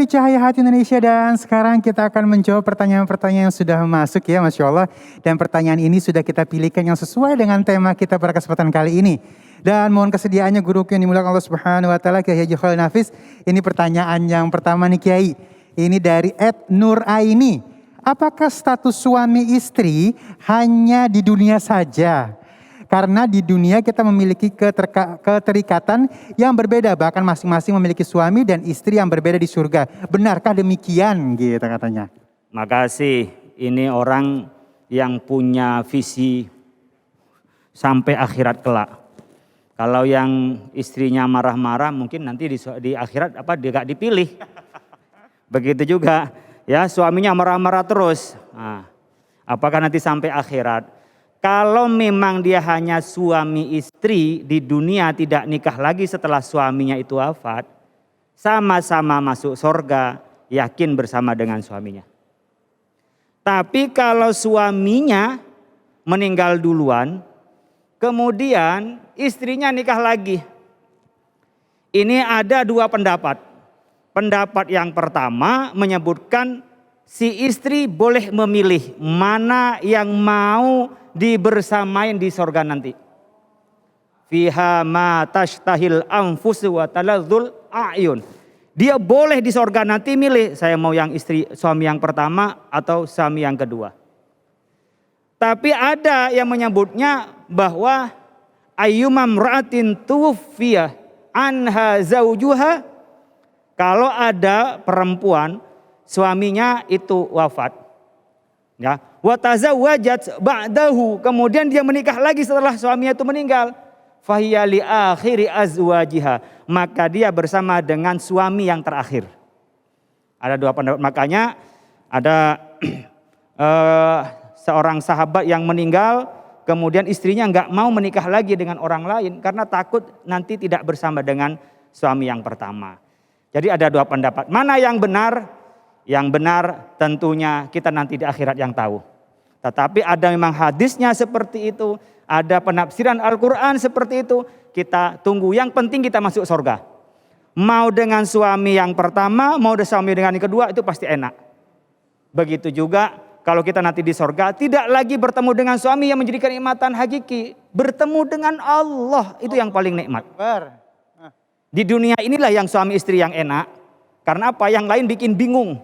di Cahaya Hati Indonesia dan sekarang kita akan menjawab pertanyaan-pertanyaan yang sudah masuk ya, Masya Allah. Dan pertanyaan ini sudah kita pilihkan yang sesuai dengan tema kita pada kesempatan kali ini. Dan mohon kesediaannya guru yang dimuliakan Allah Subhanahu Wa Taala, Kiai Haji Khalil Nafis. Ini pertanyaan yang pertama nih Kiai. Ini dari Ed Nur Aini. Apakah status suami istri hanya di dunia saja? Karena di dunia kita memiliki keterikatan yang berbeda. Bahkan masing-masing memiliki suami dan istri yang berbeda di surga. Benarkah demikian gitu katanya? Makasih. Ini orang yang punya visi sampai akhirat kelak. Kalau yang istrinya marah-marah mungkin nanti di akhirat dia gak dipilih. Begitu juga ya suaminya marah-marah terus. Nah, apakah nanti sampai akhirat? Kalau memang dia hanya suami istri di dunia tidak nikah lagi setelah suaminya itu wafat, sama-sama masuk surga, yakin bersama dengan suaminya. Tapi kalau suaminya meninggal duluan, kemudian istrinya nikah lagi. Ini ada dua pendapat. Pendapat yang pertama menyebutkan si istri boleh memilih mana yang mau dibersamain di sorga nanti. Fiha ma tashtahil anfusu wa taladzul a'yun. Dia boleh di sorga nanti milih, saya mau yang istri suami yang pertama atau suami yang kedua. Tapi ada yang menyebutnya bahwa ayyumam ra'atin tuwfiya anha zaujuha, kalau ada perempuan suaminya itu wafat, ya, wa tazawwajat ba'dahu, kemudian dia menikah lagi setelah suaminya itu meninggal, fahiya li akhiri azwajiha, maka dia bersama dengan suami yang terakhir. Ada dua pendapat, makanya ada seorang sahabat yang meninggal, kemudian istrinya nggak mau menikah lagi dengan orang lain karena takut nanti tidak bersama dengan suami yang pertama. Jadi ada dua pendapat. Mana yang benar? Yang benar tentunya kita nanti di akhirat yang tahu. Tetapi ada memang hadisnya seperti itu, ada penafsiran Al-Quran seperti itu. Kita tunggu, yang penting kita masuk surga. Mau dengan suami yang pertama, mau dengan suami dengan yang kedua, itu pasti enak. Begitu juga kalau kita nanti di surga, tidak lagi bertemu dengan suami yang menjadi kenikmatan hakiki. Bertemu dengan Allah, itu yang paling nikmat. Di dunia inilah yang suami istri yang enak. Karena apa? Yang lain bikin bingung.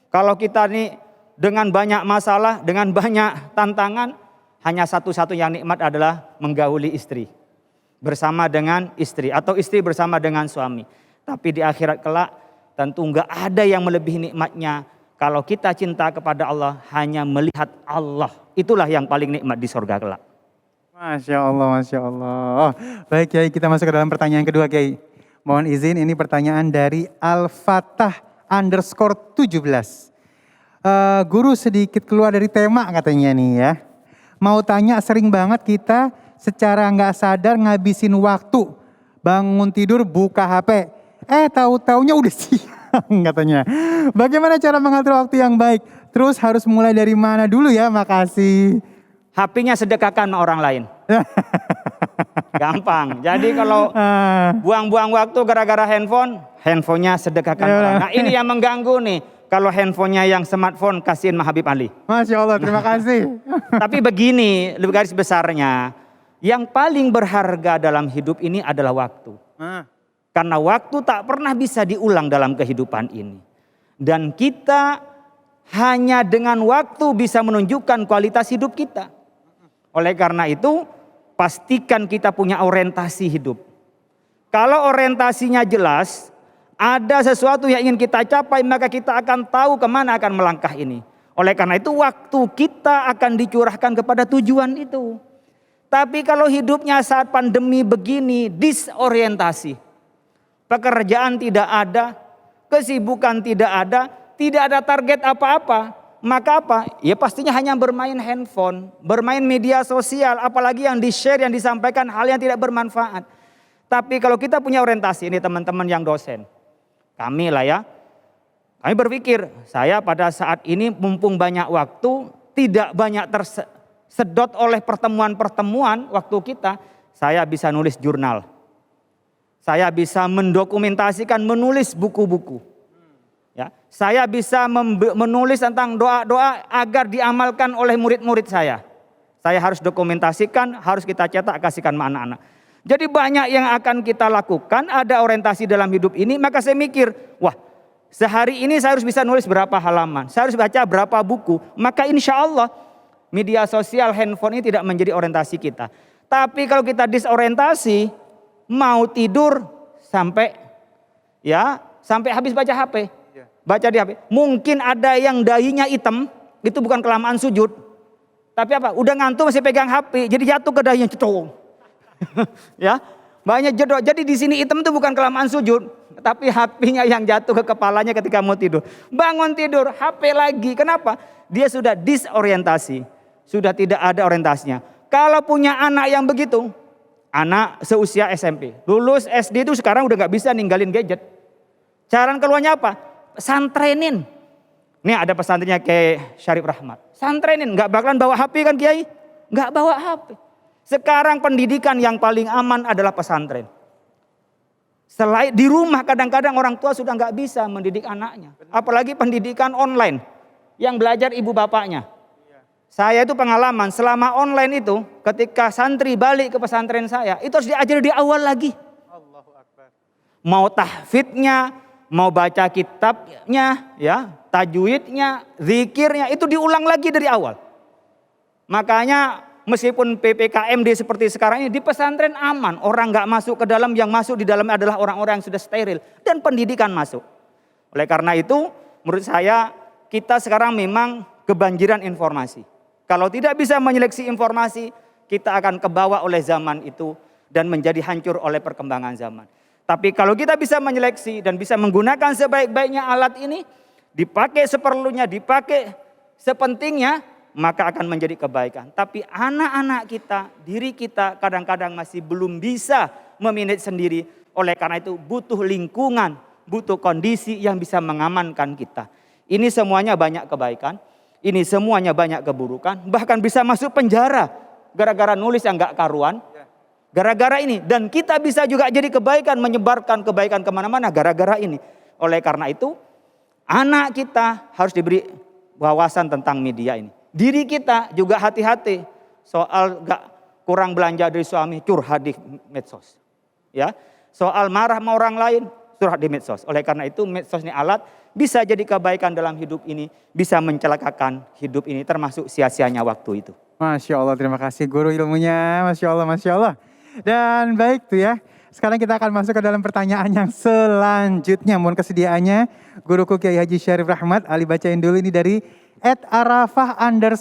Kalau kita nih dengan banyak masalah, dengan banyak tantangan, hanya satu-satu yang nikmat adalah menggauli istri. Bersama dengan istri atau istri bersama dengan suami. Tapi di akhirat kelak tentu enggak ada yang melebihi nikmatnya. Kalau kita cinta kepada Allah, hanya melihat Allah. Itulah yang paling nikmat di surga kelak. Masya Allah, Masya Allah. Baik Kiai, kita masuk ke dalam pertanyaan kedua Kiai. Mohon izin, ini pertanyaan dari Al-Fatah_17. Guru sedikit keluar dari tema katanya nih ya. Mau tanya, sering banget kita secara nggak sadar ngabisin waktu. Bangun tidur buka HP. Tahu-taunya udah siang katanya. Bagaimana cara mengatur waktu yang baik? Terus harus mulai dari mana dulu ya? Makasih. HP-nya sedekahkan sama orang lain. Gampang. Jadi kalau buang-buang waktu gara-gara handphonenya sedekahkan orang. Nah ini yang mengganggu nih. Kalau handphonenya yang smartphone, kasihin sama Habib Ali. Masya Allah, terima kasih. Tapi begini, lebih garis besarnya. Yang paling berharga dalam hidup ini adalah waktu. Karena waktu tak pernah bisa diulang dalam kehidupan ini. Dan kita hanya dengan waktu bisa menunjukkan kualitas hidup kita. Oleh karena itu, pastikan kita punya orientasi hidup. Kalau orientasinya jelas, ada sesuatu yang ingin kita capai, maka kita akan tahu kemana akan melangkah ini. Oleh karena itu, waktu kita akan dicurahkan kepada tujuan itu. Tapi kalau hidupnya saat pandemi begini, disorientasi. Pekerjaan tidak ada, kesibukan tidak ada target apa-apa. Maka apa? Ya pastinya hanya bermain handphone, bermain media sosial, apalagi yang di-share, yang disampaikan hal yang tidak bermanfaat. Tapi kalau kita punya orientasi, ini teman-teman yang dosen, kami lah ya, kami berpikir, saya pada saat ini mumpung banyak waktu, tidak banyak tersedot oleh pertemuan-pertemuan waktu kita, saya bisa nulis jurnal. Saya bisa mendokumentasikan, menulis buku-buku. Ya, saya bisa menulis tentang doa-doa agar diamalkan oleh murid-murid saya. Saya harus dokumentasikan, harus kita cetak, kasihkan sama anak-anak. Jadi banyak yang akan kita lakukan, ada orientasi dalam hidup ini. Maka saya mikir, wah, sehari ini saya harus bisa nulis berapa halaman, saya harus baca berapa buku. Maka insya Allah media sosial, handphone ini tidak menjadi orientasi kita. Tapi kalau kita disorientasi, mau tidur sampai habis baca HP. Baca di HP. Mungkin ada yang dahinya hitam, itu bukan kelamaan sujud. Tapi apa? Udah ngantuk masih pegang HP, jadi jatuh ke dahinya cetung. Ya, banyak jedok. Jadi di sini hitam itu bukan kelamaan sujud, tapi HP-nya yang jatuh ke kepalanya ketika mau tidur. Bangun tidur, HP lagi. Kenapa? Dia sudah disorientasi, sudah tidak ada orientasinya. Kalau punya anak yang begitu, anak seusia SMP, lulus SD itu sekarang udah nggak bisa ninggalin gadget. Cara keluarnya apa? Santrenin. Nih ada pesantrennya kayak Syarif Rahmat. Santrenin, nggak bakalan bawa HP kan Kiai? Nggak bawa HP. Sekarang pendidikan yang paling aman adalah pesantren. Selain di rumah kadang-kadang orang tua sudah nggak bisa mendidik anaknya. Apalagi pendidikan online yang belajar ibu bapaknya. Saya itu pengalaman selama online itu ketika santri balik ke pesantren saya itu harus diajar di awal lagi. Allahu Akbar. Mau tahfidnya, mau baca kitabnya, ya, tajwidnya, zikirnya itu diulang lagi dari awal. Makanya meskipun PPKMD seperti sekarang ini di pesantren aman, orang nggak masuk ke dalam, yang masuk di dalam adalah orang-orang yang sudah steril dan pendidikan masuk. Oleh karena itu, menurut saya kita sekarang memang kebanjiran informasi. Kalau tidak bisa menyeleksi informasi, kita akan kebawa oleh zaman itu dan menjadi hancur oleh perkembangan zaman. Tapi kalau kita bisa menyeleksi dan bisa menggunakan sebaik-baiknya alat ini, dipakai seperlunya, dipakai sepentingnya, maka akan menjadi kebaikan. Tapi anak-anak kita, diri kita kadang-kadang masih belum bisa memanage sendiri. Oleh karena itu butuh lingkungan, butuh kondisi yang bisa mengamankan kita. Ini semuanya banyak kebaikan, ini semuanya banyak keburukan, bahkan bisa masuk penjara gara-gara nulis yang gak karuan. Gara-gara ini, dan kita bisa juga jadi kebaikan, menyebarkan kebaikan kemana-mana gara-gara ini. Oleh karena itu, anak kita harus diberi wawasan tentang media ini. Diri kita juga hati-hati soal gak kurang belanja dari suami, curhat di medsos. Ya, soal marah sama orang lain, curhat di medsos. Oleh karena itu, medsos ini alat bisa jadi kebaikan dalam hidup ini, bisa mencelakakan hidup ini, termasuk sia-sianya waktu itu. Masya Allah, terima kasih guru ilmunya, Masya Allah, Masya Allah. Dan baik tuh ya, sekarang kita akan masuk ke dalam pertanyaan yang selanjutnya. Mohon kesediaannya, guruku Kiai Haji Syarif Rahmat, Ali bacain dulu ini dari @arafah_ina.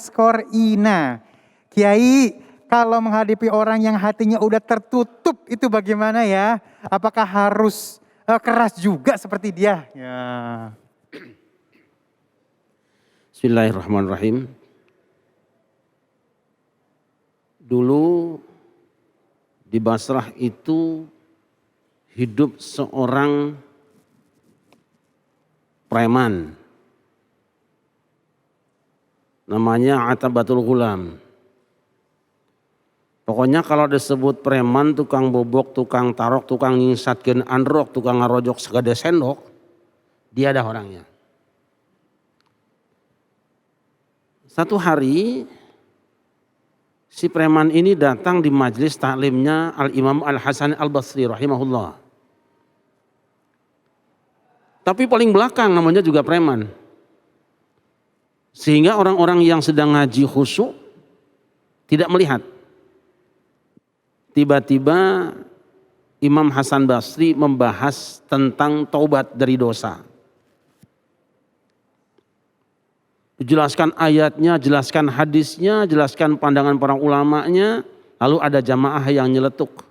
Kiai, kalau menghadapi orang yang hatinya udah tertutup itu bagaimana ya? Apakah harus keras juga seperti dia? Ya. Bismillahirrahmanirrahim. Dulu di Basrah itu hidup seorang preman. Namanya Atabatul Ghulam. Pokoknya kalau disebut preman, tukang bobok, tukang tarok, tukang nyingsatkeun androk, tukang ngarojok segede sendok, dia ada orangnya. Satu hari si preman ini datang di majelis taklimnya Al-Imam Al-Hasan Al-Basri rahimahullah. Tapi paling belakang namanya juga preman. Sehingga orang-orang yang sedang ngaji khusyuk tidak melihat. Tiba-tiba Imam Hasan Basri membahas tentang taubat dari dosa. Jelaskan ayatnya, jelaskan hadisnya, jelaskan pandangan para ulamanya. Lalu ada jamaah yang nyeletuk.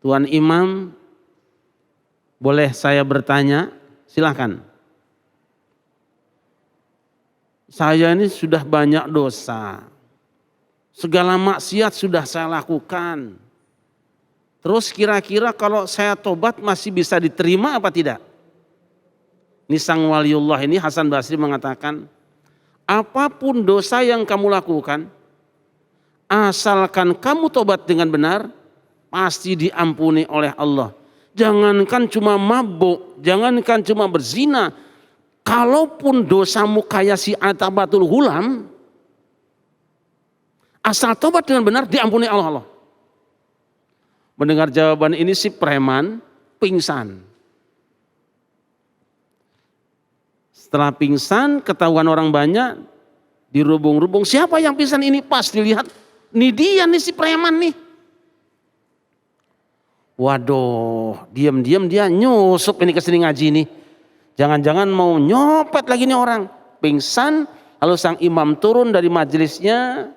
Tuan Imam, boleh saya bertanya? Silahkan. Saya ini sudah banyak dosa. Segala maksiat sudah saya lakukan. Terus kira-kira kalau saya tobat masih bisa diterima apa tidak? Ini sang waliullah ini Hasan Basri mengatakan, apapun dosa yang kamu lakukan, asalkan kamu tobat dengan benar, pasti diampuni oleh Allah. Jangankan cuma mabuk, jangankan cuma berzina, kalaupun dosamu kayak si Atabatul Ghulam, asal tobat dengan benar diampuni Allah. Mendengar jawaban ini si preman pingsan. Setelah pingsan ketahuan orang banyak, dirubung-rubung, siapa yang pingsan ini? Pas dilihat, nih dia nih si preman nih. Waduh, diam-diam dia nyusup ini ke sini ngaji nih. Jangan-jangan mau nyopet lagi nih orang. Pingsan, lalu sang imam turun dari majelisnya.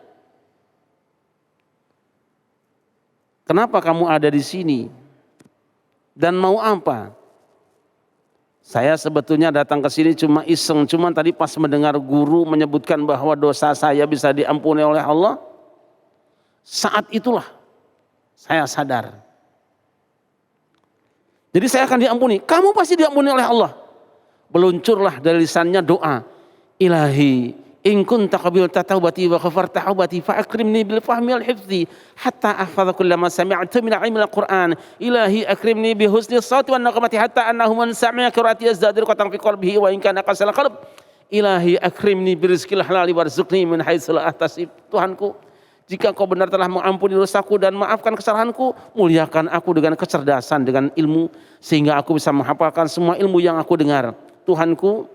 Kenapa kamu ada di sini? Dan mau apa? Saya sebetulnya datang ke sini cuma iseng. Cuma tadi pas mendengar guru menyebutkan bahwa dosa saya bisa diampuni oleh Allah. Saat itulah saya sadar. Jadi saya akan diampuni. Kamu pasti diampuni oleh Allah. Meluncurlah dari lisannya doa. Ilahi, in kunta qabilta taubati wa ghafarta taubati fa akrimni bil fahmi wal hifzi hatta ahfadha kullama sami'tu min ilmi al-Qur'an. Ilahi akrimni bi husni shawti wan naqmati hatta annahu man sami'a qira'ati yazdadir qatan fi qalbihi wa in kana qasal qalb. Ilahi akrimni bi rizqil halali warzuqni min haitsu la ahtasib. Tuhanku, jika Kau benar telah mengampuni dosaku dan maafkan kesalahanku, muliakan aku dengan kecerdasan, dengan ilmu, sehingga aku bisa menghafalkan semua ilmu yang aku dengar. Tuhanku,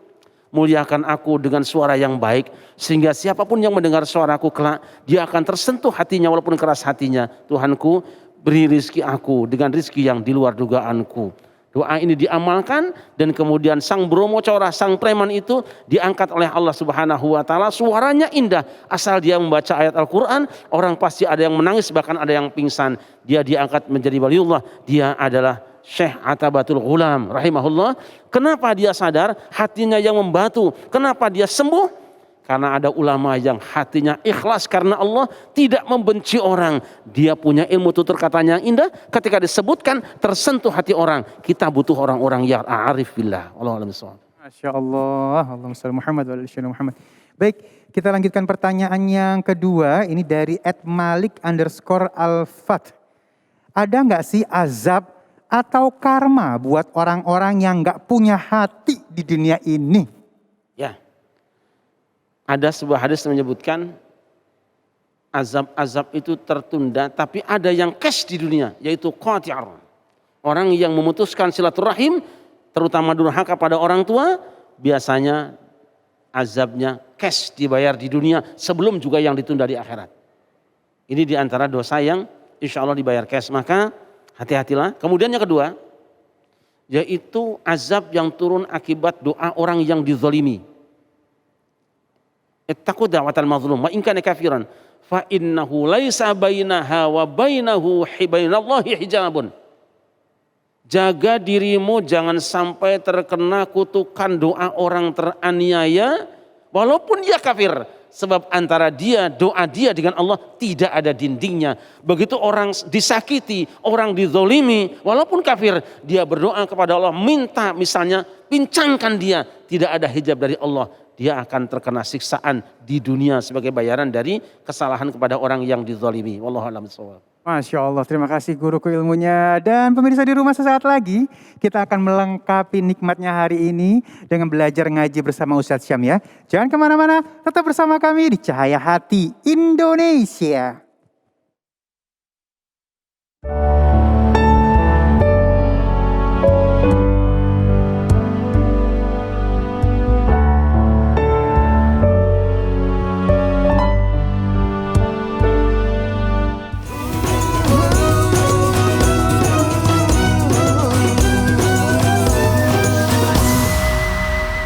muliakan aku dengan suara yang baik, sehingga siapapun yang mendengar suaraku kelak, dia akan tersentuh hatinya walaupun keras hatinya. Tuhanku, beri rizki aku dengan rizki yang di luar dugaanku. Doa ini diamalkan dan kemudian sang Bromo Cora, sang preman itu diangkat oleh Allah Subhanahu wa taala. Suaranya indah, asal dia membaca ayat Al-Qur'an, orang pasti ada yang menangis, bahkan ada yang pingsan. Dia diangkat menjadi waliullah. Dia adalah Syekh Atabatul Ghulam rahimahullah. Kenapa dia sadar? Hatinya yang membatu. Kenapa dia sembuh? Karena ada ulama yang hatinya ikhlas karena Allah, tidak membenci orang. Dia punya ilmu tutur katanya yang indah, ketika disebutkan tersentuh hati orang. Kita butuh orang-orang yang arif billah. Allahu a'lam bishawab. Masya Allah, Allahumma shalli Muhammad wa ala ali Muhammad. Baik, kita lanjutkan pertanyaan yang kedua. Ini dari @malik_alfat. Ada nggak sih azab atau karma buat orang-orang yang nggak punya hati di dunia ini? Ya. Ada sebuah hadis menyebutkan azab-azab itu tertunda, tapi ada yang cash di dunia, yaitu qati'ar. Orang yang memutuskan silaturahim, terutama durhaka pada orang tua, biasanya azabnya cash dibayar di dunia sebelum juga yang ditunda di akhirat. Ini diantara dosa yang insya Allah dibayar cash, maka hati-hatilah. Kemudian yang kedua, yaitu azab yang turun akibat doa orang yang dizalimi. Ittaqu da'watal mazlum wa in kana kafiran fa innahu laisa bainaha wa bainahu bainallahi hijabun. Jaga dirimu jangan sampai terkena kutukan doa orang teraniaya walaupun dia kafir, sebab antara dia, doa dia dengan Allah tidak ada dindingnya. Begitu orang disakiti, orang dizolimi walaupun kafir, dia berdoa kepada Allah, minta misalnya pincangkan dia, tidak ada hijab dari Allah. Dia akan terkena siksaan di dunia sebagai bayaran dari kesalahan kepada orang yang dizalimi. Wallahu a'lam bishawab. Masya Allah, terima kasih guruku ilmunya. Dan pemirsa di rumah, sesaat lagi kita akan melengkapi nikmatnya hari ini dengan belajar ngaji bersama Ustadz Syam ya. Jangan kemana-mana, tetap bersama kami di Cahaya Hati Indonesia.